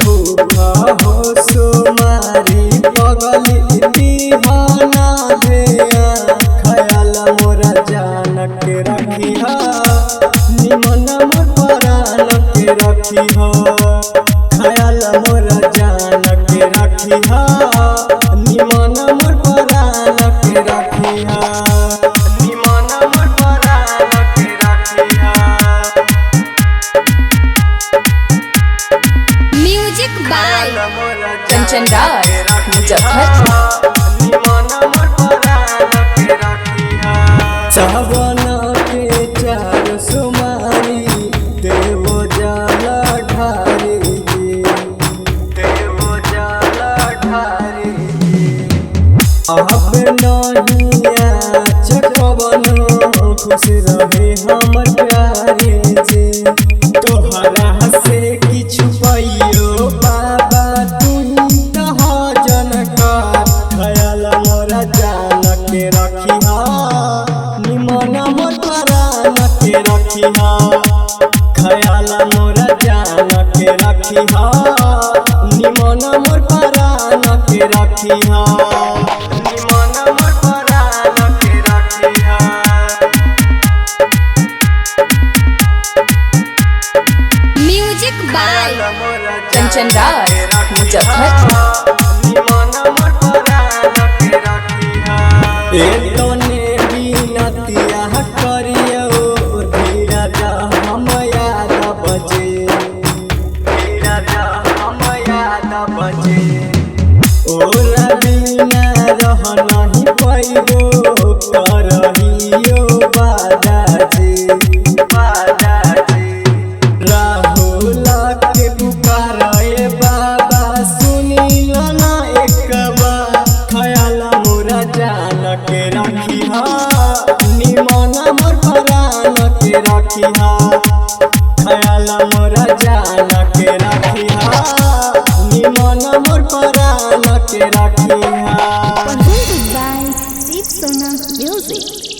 भूखा हो सुमारी पगली दीवाना भेया ख्याल मोरा जान के रखिहा निमन मोर परान के रखिहा ख्याल मोरा जान के रखिहा निमन मोर परान के रखिहा निमन मोर परान के रखिहा। Music by Kanchan Raj Muzaffarpur. सावन के चार सुमारी देव जाला ढारी देव जाला ढारी आप नहिया चकवन खुश रहे हमर प्यारे जी तोहरा से किछु पाइयो बाबा तुही तह जनकार ख्याल मोरा जान के रखिहा निमन मोर परान के रखिहा ख्याल मोरा जान के रखिहा निमन मोर परान के रखिहा निमन मोर परान के रखिहा। Music by Kanchan Raj Muzaffarpur. तने बिनतिया करियो धीरज हम याद बजे धीरज हम याद बजे ओरा बिना रह नहीं पैबो करहियो बादाजी बादाजी राहुल के पुकारे बाबा सुनिल ना एक बार ख्याल मोरा जान के रखिहा निमन मोर परान के रखिहा ख्याल मोरा जान के रखिहा निमन मोर परान के रखिहा। Presented by Deep Sona Music।